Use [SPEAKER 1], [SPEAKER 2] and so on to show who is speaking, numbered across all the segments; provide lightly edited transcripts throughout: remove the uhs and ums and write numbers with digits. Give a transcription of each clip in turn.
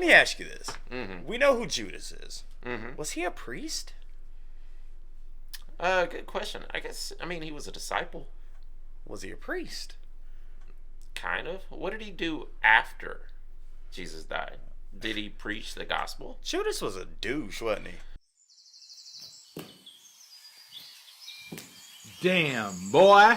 [SPEAKER 1] me ask you this.
[SPEAKER 2] Mm-hmm.
[SPEAKER 1] We know who Judas is.
[SPEAKER 2] Mm-hmm.
[SPEAKER 1] Was he a priest?
[SPEAKER 2] Good question. I mean, he was a disciple.
[SPEAKER 1] Was he a priest?
[SPEAKER 2] Kind of. What did he do after Jesus died? Did he preach the gospel?
[SPEAKER 1] Judas was a douche, wasn't he?
[SPEAKER 3] Damn, boy.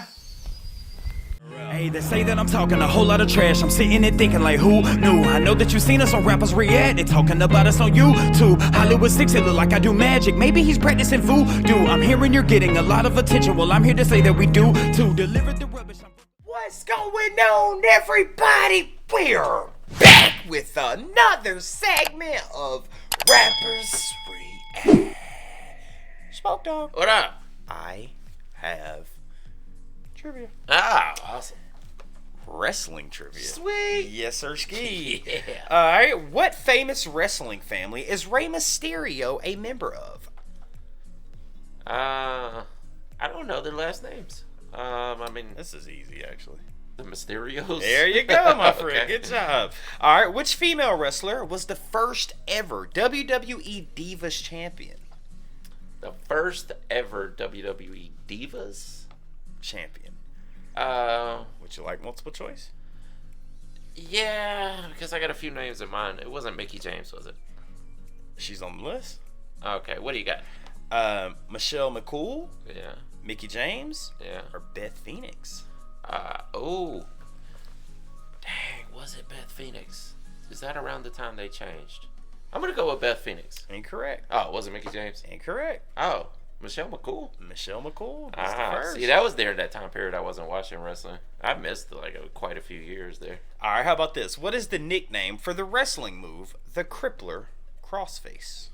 [SPEAKER 4] Hey, they say that I'm talking a whole lot of trash. I'm sitting and thinking like, who knew? I know that you seen us on rappers react. They talking about us on YouTube. Hollywood 6, it look like I do magic. Maybe he's practicing voodoo. I'm hearing you're getting a lot of attention. Well, I'm here to say that we do to deliver the rubbish.
[SPEAKER 1] What's going on, everybody? We're back with another segment of Rappers React. Smoke Dog.
[SPEAKER 2] What up?
[SPEAKER 1] I have trivia.
[SPEAKER 2] Ah, awesome.
[SPEAKER 1] Wrestling trivia.
[SPEAKER 2] Sweet.
[SPEAKER 1] Yes, sir, ski.
[SPEAKER 2] Yeah.
[SPEAKER 1] Alright, what famous wrestling family is Rey Mysterio a member of?
[SPEAKER 2] I don't know their last names. I mean,
[SPEAKER 1] This is easy, actually.
[SPEAKER 2] the Mysterios.
[SPEAKER 1] There you go, my friend.
[SPEAKER 2] Okay.
[SPEAKER 1] Good job. Alright, which female wrestler was the first ever WWE Divas champion?
[SPEAKER 2] The first ever WWE Divas.
[SPEAKER 1] Champion.
[SPEAKER 2] Uh,
[SPEAKER 1] Would you like multiple choice?
[SPEAKER 2] yeah, because I got a few names in mind. It wasn't Mickie James, was it?
[SPEAKER 1] She's on the list.
[SPEAKER 2] Okay, what do you got?
[SPEAKER 1] Michelle McCool,
[SPEAKER 2] Yeah,
[SPEAKER 1] Mickie James,
[SPEAKER 2] yeah.
[SPEAKER 1] or Beth Phoenix?
[SPEAKER 2] Oh. Dang, was it Beth Phoenix? Is that around the time they changed? I'm gonna go with Beth Phoenix.
[SPEAKER 1] Incorrect.
[SPEAKER 2] Oh, it wasn't Mickie James?
[SPEAKER 1] Incorrect.
[SPEAKER 2] Oh, Michelle McCool?
[SPEAKER 1] Michelle McCool was the first.
[SPEAKER 2] See, that was there in that time period I wasn't watching wrestling. I missed quite a few years there.
[SPEAKER 1] All right, how about this? What is the nickname for the wrestling move, the Crippler Crossface?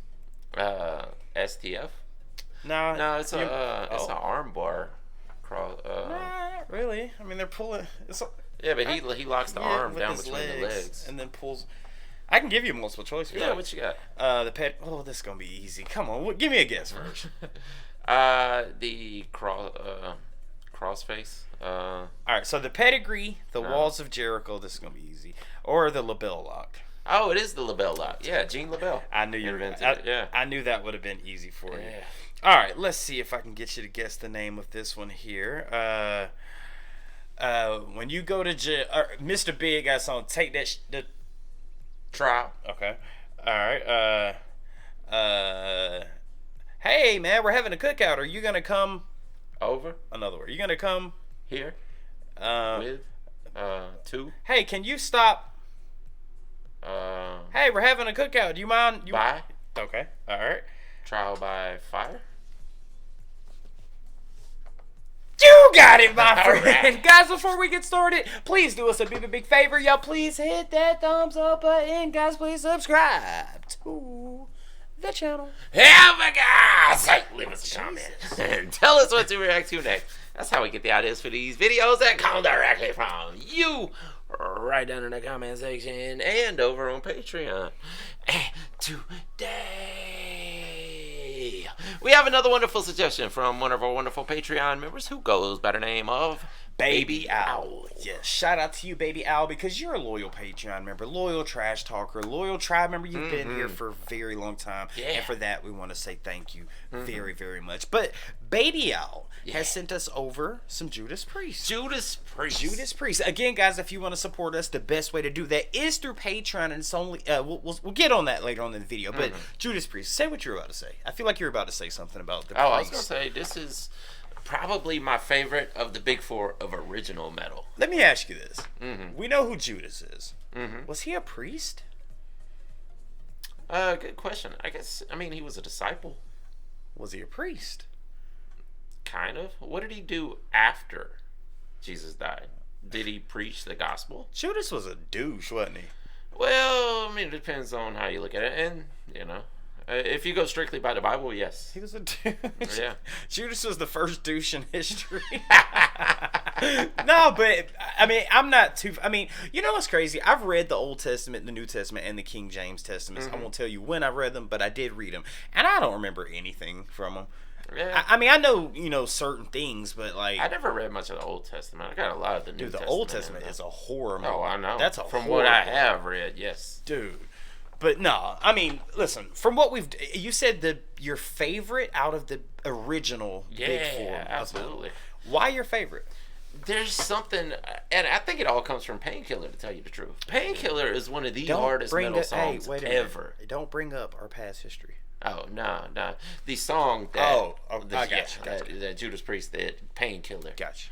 [SPEAKER 2] STF?
[SPEAKER 1] No,
[SPEAKER 2] It's an arm bar.
[SPEAKER 1] not really. I mean, they're pulling.
[SPEAKER 2] Yeah, but he locks the arm
[SPEAKER 1] with
[SPEAKER 2] down
[SPEAKER 1] his
[SPEAKER 2] between the legs.
[SPEAKER 1] and then pulls. I can give you multiple choice. If you
[SPEAKER 2] Yeah,
[SPEAKER 1] like.
[SPEAKER 2] what you got?
[SPEAKER 1] The pet. Oh, this is gonna be easy. Come on, give me a guess first.
[SPEAKER 2] The crossface.
[SPEAKER 1] All right, so the pedigree, the walls of Jericho. This is gonna be easy. Or the label lock.
[SPEAKER 2] Oh, it is the LaBelle lock. Yeah, Gene LaBelle.
[SPEAKER 1] I knew you
[SPEAKER 2] invented
[SPEAKER 1] invented
[SPEAKER 2] it. Yeah.
[SPEAKER 1] I knew that would have been easy for you.
[SPEAKER 2] Yeah.
[SPEAKER 1] All right, let's see if I can get you to guess the name of this one here. When you go to jail, Mr. Big got song. Take that.
[SPEAKER 2] Trial.
[SPEAKER 1] Okay. All right. Hey man, we're having a cookout. Are you gonna come?
[SPEAKER 2] Over.
[SPEAKER 1] Another word. You gonna come?
[SPEAKER 2] Here. With. Two.
[SPEAKER 1] Hey, can you stop? Hey, we're having a cookout. Do you mind?
[SPEAKER 2] By.
[SPEAKER 1] Okay. All right.
[SPEAKER 2] Trial by fire.
[SPEAKER 1] You got it, my
[SPEAKER 2] All
[SPEAKER 1] friend.
[SPEAKER 2] right.
[SPEAKER 1] Guys, before we get started, please do us a big favor. Y'all, please hit that thumbs up button. Guys, please subscribe to the channel.
[SPEAKER 2] Yeah, my guys! Hey, leave us a comment. Tell us what to react to next. That's how we get the ideas for these videos that come directly from you. Right down in the comment section and over on Patreon. And today, we have another wonderful suggestion from one of our wonderful Patreon members who goes by the name of Baby Owl.
[SPEAKER 1] Yes, shout out to you, Baby Owl, because you're a loyal Patreon member, loyal trash talker, loyal tribe member. You've been here for a very long time.
[SPEAKER 2] Yeah.
[SPEAKER 1] And for that, we want to say thank you very much. But Baby Owl has sent us over some Judas Priest.
[SPEAKER 2] Judas Priest.
[SPEAKER 1] Judas Priest. Again, guys, if you want to support us, the best way to do that is through Patreon, and it's only we'll get on that later on in the video. But Judas Priest, say what you're about to say. I feel like you're about to say something about the
[SPEAKER 2] Oh, I was
[SPEAKER 1] Priest.
[SPEAKER 2] gonna say this is probably my favorite of the big four of original metal.
[SPEAKER 1] Let me ask you this: we know who Judas is. Was he a priest?
[SPEAKER 2] Good question. I mean, he was a disciple.
[SPEAKER 1] Was he a priest?
[SPEAKER 2] Kind of. What did he do after Jesus died? Did he preach the gospel?
[SPEAKER 1] Judas was a douche, wasn't he?
[SPEAKER 2] Well, I mean, it depends on how you look at it. And, if you go strictly by the Bible, yes.
[SPEAKER 1] He was a douche.
[SPEAKER 2] Yeah.
[SPEAKER 1] Judas was the first douche in history. No, but I mean, I'm not too. I mean, you know what's crazy? I've read the Old Testament, the New Testament, and the King James Testaments. I won't tell you when I read them, but I did read them, and I don't remember anything from them.
[SPEAKER 2] Yeah.
[SPEAKER 1] I mean, I know certain things, but like
[SPEAKER 2] I never read much of the Old Testament. I got a lot of the New Testament.
[SPEAKER 1] the Old Testament is a horror movie.
[SPEAKER 2] Oh, I know.
[SPEAKER 1] That's a
[SPEAKER 2] From
[SPEAKER 1] horror
[SPEAKER 2] what I
[SPEAKER 1] book.
[SPEAKER 2] have read, yes.
[SPEAKER 1] Dude, But no, I mean, listen. From what you said, your favorite out of the original big four.
[SPEAKER 2] Absolutely.
[SPEAKER 1] Why your favorite?
[SPEAKER 2] There's something, and I think it all comes from Painkiller, to tell you the truth. Painkiller is one of the hardest metal songs ever.
[SPEAKER 1] Don't bring up our past history.
[SPEAKER 2] Oh, no. The song that...
[SPEAKER 1] I got you.
[SPEAKER 2] That Judas Priest, that Painkiller.
[SPEAKER 1] Gotcha.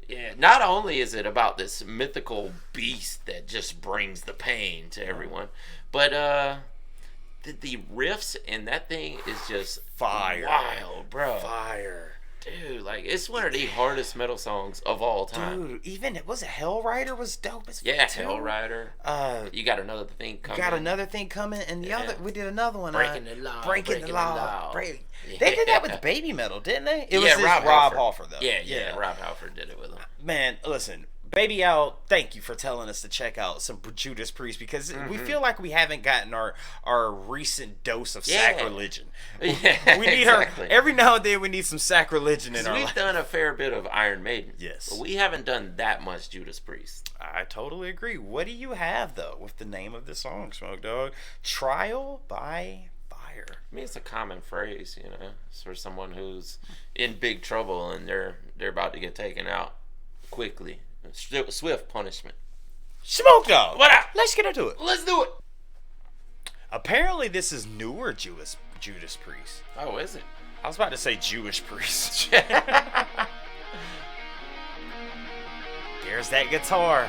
[SPEAKER 2] Yeah, not only is it about this mythical beast that just brings the pain to everyone, but the riffs in that thing is just
[SPEAKER 1] fire.
[SPEAKER 2] Wild, bro.
[SPEAKER 1] Fire.
[SPEAKER 2] Dude, like, it's one of the hardest metal songs of all time.
[SPEAKER 1] Dude, even, was it Hell Rider was dope as
[SPEAKER 2] Yeah,
[SPEAKER 1] too?
[SPEAKER 2] Hell Rider. You got another thing coming.
[SPEAKER 1] And the other, we did another one.
[SPEAKER 2] Breaking the Law.
[SPEAKER 1] Breaking the Law. They did that with Baby Metal, didn't they? It was
[SPEAKER 2] Rob
[SPEAKER 1] Halford, though.
[SPEAKER 2] Yeah, Rob Halford did it with him.
[SPEAKER 1] Man, listen, Baby Out, thank you for telling us to check out some Judas Priest, because we feel like we haven't gotten our recent dose of sacrilegion.
[SPEAKER 2] Yeah,
[SPEAKER 1] we need every now and then we need some sacrilegion in our life.
[SPEAKER 2] We've done a fair bit of Iron Maiden.
[SPEAKER 1] Yes.
[SPEAKER 2] But we haven't done that much Judas Priest.
[SPEAKER 1] I totally agree. What do you have, though, with the name of the song, Smoke Dog? Trial by Fire.
[SPEAKER 2] I mean, it's a common phrase, you know. It's for someone who's in big trouble and they're about to get taken out quickly. Swift punishment.
[SPEAKER 1] Smoke Dog!
[SPEAKER 2] What up?
[SPEAKER 1] Let's get into it.
[SPEAKER 2] Let's do it.
[SPEAKER 1] Apparently, this is newer Judas Priest.
[SPEAKER 2] Oh, is it?
[SPEAKER 1] I was about to say Jewish Priest. There's that guitar.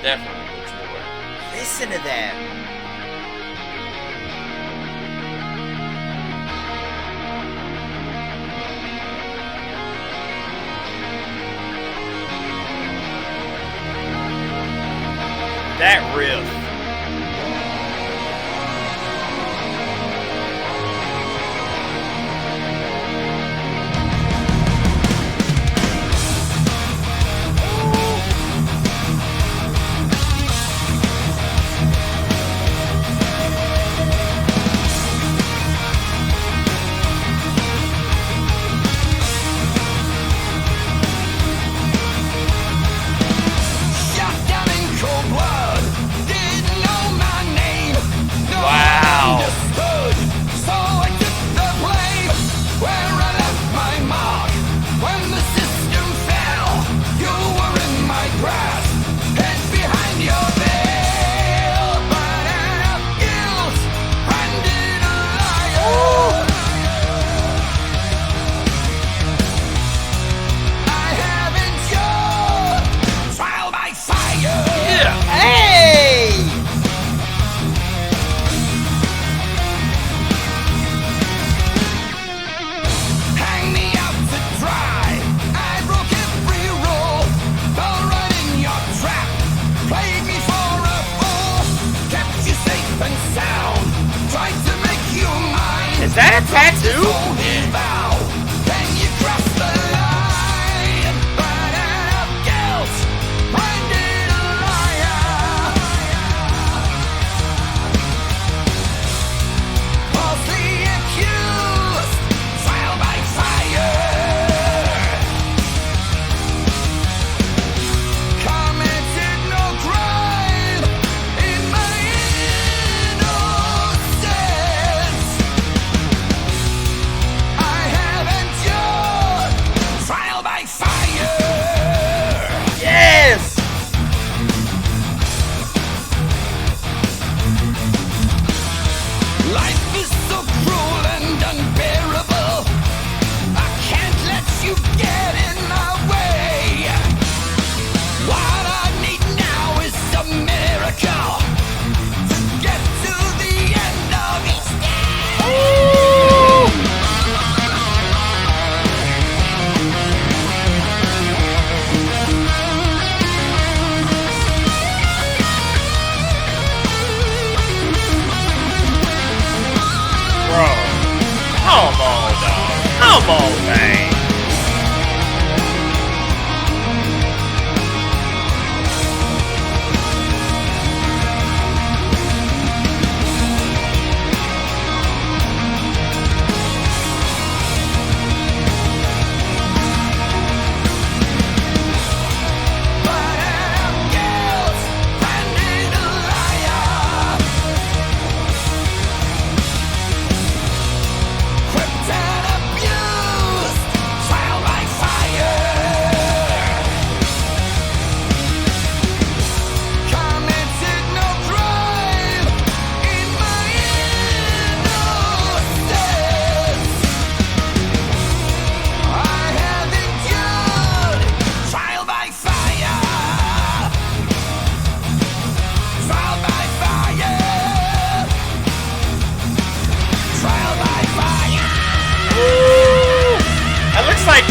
[SPEAKER 2] Definitely looks newer.
[SPEAKER 1] Listen to that. That riff. Is that a tattoo?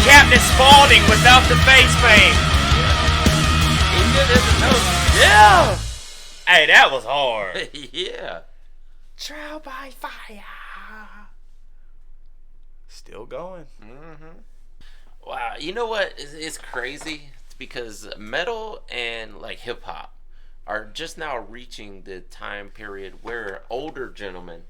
[SPEAKER 1] Captain Spaulding without the face paint.
[SPEAKER 2] He did hit the notes.
[SPEAKER 1] Yeah. Hey, that was hard.
[SPEAKER 2] Yeah.
[SPEAKER 1] Trial by fire. Still going.
[SPEAKER 2] Wow. You know what? It's crazy. It's because metal and like hip hop are just now reaching the time period where older gentlemen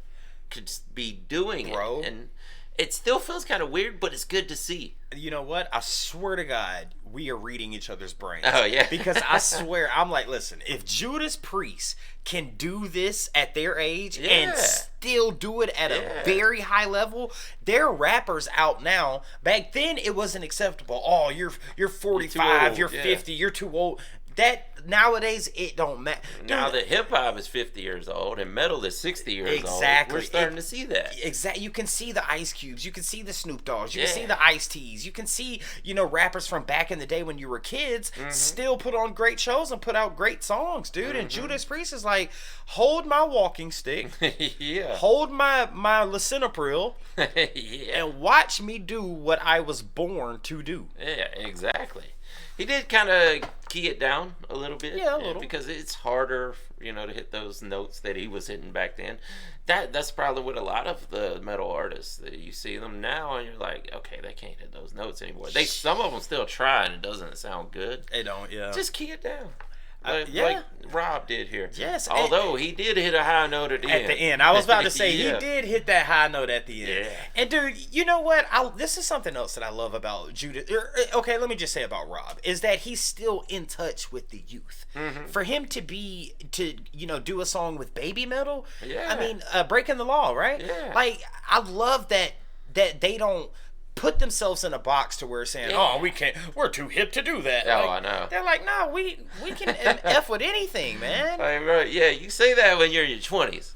[SPEAKER 2] could be doing
[SPEAKER 1] Bro.
[SPEAKER 2] it, and it still feels kind of weird, but it's good to see.
[SPEAKER 1] You know what? I swear to God, we are reading each other's brains.
[SPEAKER 2] Oh, yeah.
[SPEAKER 1] Because I swear, I'm like, listen, if Judas Priest can do this at their age and still do it at a very high level, they're rappers out now. Back then, it wasn't acceptable. Oh, you're 45, you're 50, you're too old. That nowadays it don't matter.
[SPEAKER 2] Now that hip hop is 50 years old and metal is 60 years old, we're starting to see that.
[SPEAKER 1] Exactly. You can see the Ice Cubes, you can see the Snoop Dogs, you can see the Ice Teas, you can see, you know, rappers from back in the day when you were kids still put on great shows and put out great songs, dude. And Judas Priest is like, hold my walking stick, hold my lisinopril, and watch me do what I was born to do.
[SPEAKER 2] Yeah, exactly. He did kind of key it down a little bit, because it's harder, you know, to hit those notes that he was hitting back then. That's probably what a lot of the metal artists that you see them now, and you're like, okay, they can't hit those notes anymore. Some of them still try, and it doesn't sound good.
[SPEAKER 1] They don't,
[SPEAKER 2] Just key it down. Like Rob did here.
[SPEAKER 1] Yes.
[SPEAKER 2] Although he did hit a high note at the end.
[SPEAKER 1] I was about to say, he did hit that high note at the end.
[SPEAKER 2] Yeah.
[SPEAKER 1] And dude, you know what? This is something else that I love about Judas. Okay, let me just say about Rob, is that he's still in touch with the youth. For him to do a song with Baby Metal, I mean, breaking the law, right?
[SPEAKER 2] Yeah.
[SPEAKER 1] Like, I love that they don't put themselves in a box to where saying, oh, we can't, we're too hip to do that.
[SPEAKER 2] Oh, I know.
[SPEAKER 1] They're like, no, we can F with anything, man.
[SPEAKER 2] Right, yeah, you say that when you're in your 20s.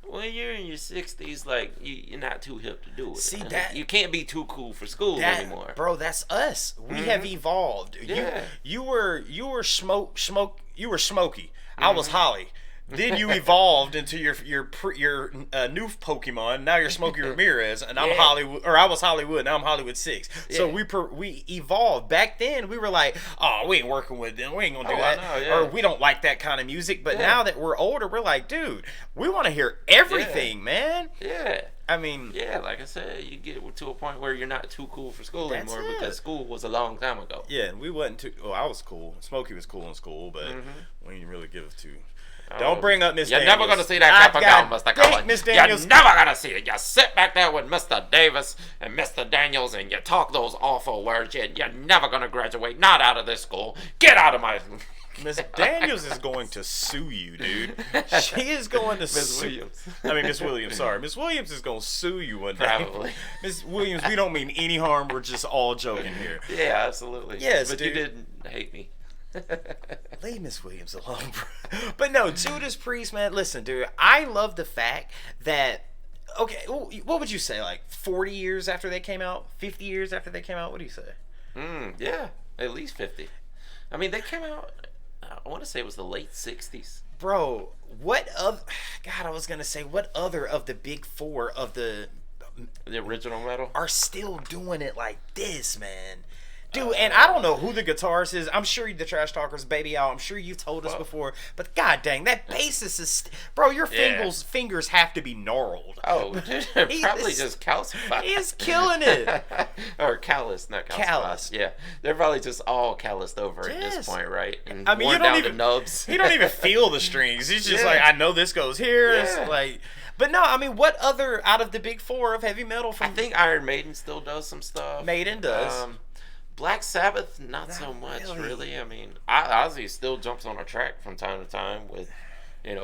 [SPEAKER 2] When you're in your 60s, like, you're not too hip to do it.
[SPEAKER 1] See, that
[SPEAKER 2] you can't be too cool for school anymore.
[SPEAKER 1] Bro, that's us. We have evolved.
[SPEAKER 2] Yeah.
[SPEAKER 1] You were Smokey. I was Holly. Then you evolved into your new Pokemon. Now you're Smokey Ramirez, and I'm Hollywood, or I was Hollywood. Now I'm Hollywood 6. So we evolved. Back then we were like, oh, we ain't working with them. We ain't gonna do that, or we don't like that kind of music. But now that we're older, we're like, dude, we want to hear everything, man.
[SPEAKER 2] Yeah.
[SPEAKER 1] I mean,
[SPEAKER 2] like I said, you get to a point where you're not too cool for school anymore because school was a long time ago.
[SPEAKER 1] Yeah, and we wasn't too. Well, I was cool. Smokey was cool in school, but we didn't really give it to. Don't bring up Miss Daniels.
[SPEAKER 2] You're never going to see that type of girl, Mr. Cohen.
[SPEAKER 1] Miss Daniels.
[SPEAKER 2] You're never going to see it. You sit back there with Mr. Davis and Mr. Daniels and you talk those awful words. You're never going to graduate. Not out of this school. Get out of my...
[SPEAKER 1] Miss Daniels is going to sue you, dude. She is going to
[SPEAKER 2] Miss Williams.
[SPEAKER 1] Miss Williams, sorry. Miss Williams is going to sue you one day.
[SPEAKER 2] Probably.
[SPEAKER 1] Miss Williams, we don't mean any harm. We're just all joking here.
[SPEAKER 2] Yeah, absolutely.
[SPEAKER 1] Yes,
[SPEAKER 2] but
[SPEAKER 1] dude.
[SPEAKER 2] You didn't hate me.
[SPEAKER 1] Leave Miss Williams alone, bro. But no, Judas Priest, man. Listen, dude. I love the fact that. Okay, what would you say? Like 40 years after they came out, 50 years after they came out. What do you say?
[SPEAKER 2] Yeah, at least 50. I mean, they came out. I want to say it was the late 60s.
[SPEAKER 1] Bro, what other? God, I was gonna say what other of the big four of the
[SPEAKER 2] original metal
[SPEAKER 1] are still doing it like this, man. Dude, and I don't know who the guitarist is. I'm sure the Trash Talkers, Baby Owl. I'm sure you've told us before. But god dang, that bassist is... Bro, your fingers have to be gnarled.
[SPEAKER 2] Oh, dude, probably just calcified.
[SPEAKER 1] He is killing it.
[SPEAKER 2] Or calloused, not calcified.
[SPEAKER 1] Calloused.
[SPEAKER 2] Yeah, they're probably just all calloused over at this point, right? And
[SPEAKER 1] I mean,
[SPEAKER 2] worn down to nubs.
[SPEAKER 1] You don't even feel the strings. He's just like, I know this goes here. It's like... But no, I mean, what other out of the big four of heavy metal from...
[SPEAKER 2] I think Iron Maiden still does some stuff.
[SPEAKER 1] Maiden does.
[SPEAKER 2] Black Sabbath, not so much, really. I mean, Ozzy still jumps on a track from time to time with,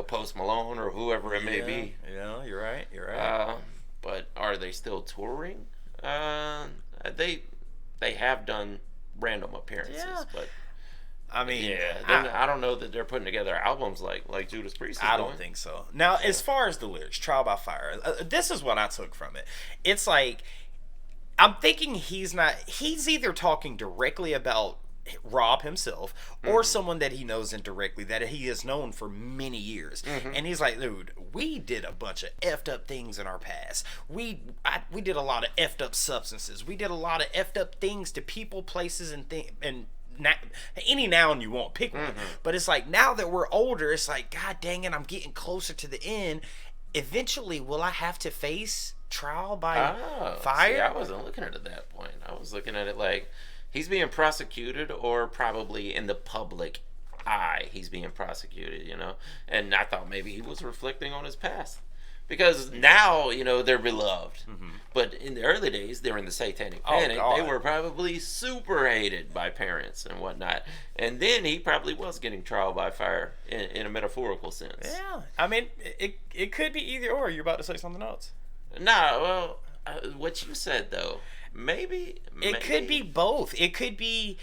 [SPEAKER 2] Post Malone or whoever it may be.
[SPEAKER 1] Yeah, you're right.
[SPEAKER 2] But are they still touring? They have done random appearances, but
[SPEAKER 1] I mean,
[SPEAKER 2] I don't know that they're putting together albums like Judas Priest is
[SPEAKER 1] I
[SPEAKER 2] doing.
[SPEAKER 1] don't think so. Now, as far as the lyrics, Trial by Fire, this is what I took from it. It's like, I'm thinking he's either talking directly about Rob himself or someone that he knows indirectly that he has known for many years, and he's like, dude, we did a bunch of effed up things in our past. We did a lot of effed up substances. We did a lot of effed up things to people, places, and things, and any noun you want, pick one. But it's like, now that we're older, it's like, god dang it, I'm getting closer to the end. Eventually, will I have to face trial by fire?
[SPEAKER 2] See, I wasn't looking at it at that point. I was looking at it like he's being prosecuted, or probably in the public eye he's being prosecuted, you know. And I thought maybe he was reflecting on his past, because now, you know, they're beloved. But in the early days, they were in the satanic panic. They were probably super hated by parents and whatnot. And then he probably was getting trial by fire in a metaphorical sense.
[SPEAKER 1] Yeah, I mean, it could be either or. You're about to say something else.
[SPEAKER 2] Nah, well, what you said though, maybe
[SPEAKER 1] it could be both. It could be.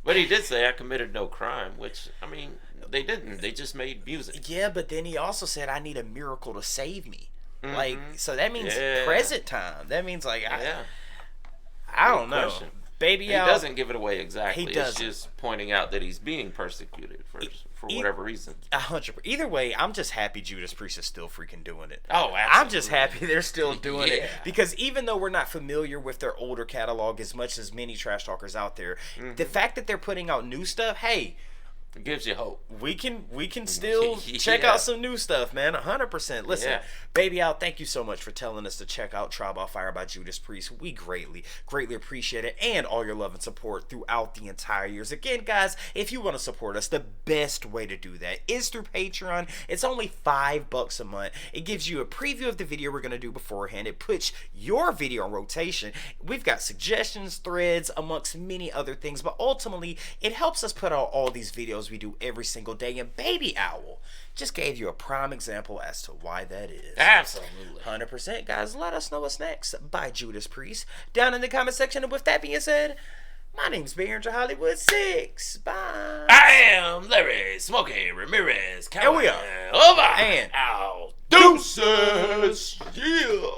[SPEAKER 2] But he did say, I committed no crime, which, I mean, they didn't. They just made music.
[SPEAKER 1] Yeah, but then he also said, I need a miracle to save me. Like, so that means present time. That means, like, I don't know. Baby
[SPEAKER 2] he
[SPEAKER 1] out.
[SPEAKER 2] Doesn't give it away exactly.
[SPEAKER 1] He doesn't.
[SPEAKER 2] It's just pointing out that he's being persecuted for whatever reason.
[SPEAKER 1] 100%. Either way, I'm just happy Judas Priest is still freaking doing it.
[SPEAKER 2] Oh, absolutely.
[SPEAKER 1] I'm just happy they're still doing it, because even though we're not familiar with their older catalog as much as many trash talkers out there, the fact that they're putting out new stuff, hey,
[SPEAKER 2] it gives you hope.
[SPEAKER 1] We can still check out some new stuff, man. 100%. Listen, Baby Out, thank you so much for telling us to check out Trial by Fire by Judas Priest. We greatly appreciate it, and all your love and support throughout the entire years. Again, guys, if you want to support us, the best way to do that is through Patreon. It's only $5 a month. It gives you a preview of the video we're going to do beforehand. It puts your video on rotation. We've got suggestions, threads, amongst many other things, but ultimately, it helps us put out all these videos we do every single day, and Baby Owl just gave you a prime example as to why that is.
[SPEAKER 2] Absolutely.
[SPEAKER 1] 100%. Guys, let us know what's next by Judas Priest down in the comment section. And with that being said, my name's Judas Hollywood 6. Bye.
[SPEAKER 2] I am Larry Smokey Ramirez.
[SPEAKER 1] And we are
[SPEAKER 2] over
[SPEAKER 1] and
[SPEAKER 2] out. Deuces. Yeah.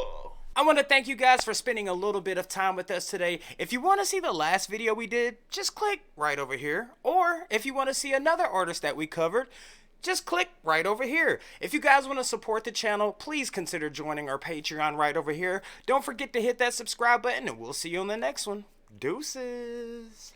[SPEAKER 4] I want to thank you guys for spending a little bit of time with us today. If you want to see the last video we did, just click right over here. Or if you want to see another artist that we covered, just click right over here. If you guys want to support the channel, please consider joining our Patreon right over here. Don't forget to hit that subscribe button, and we'll see you on the next one. Deuces.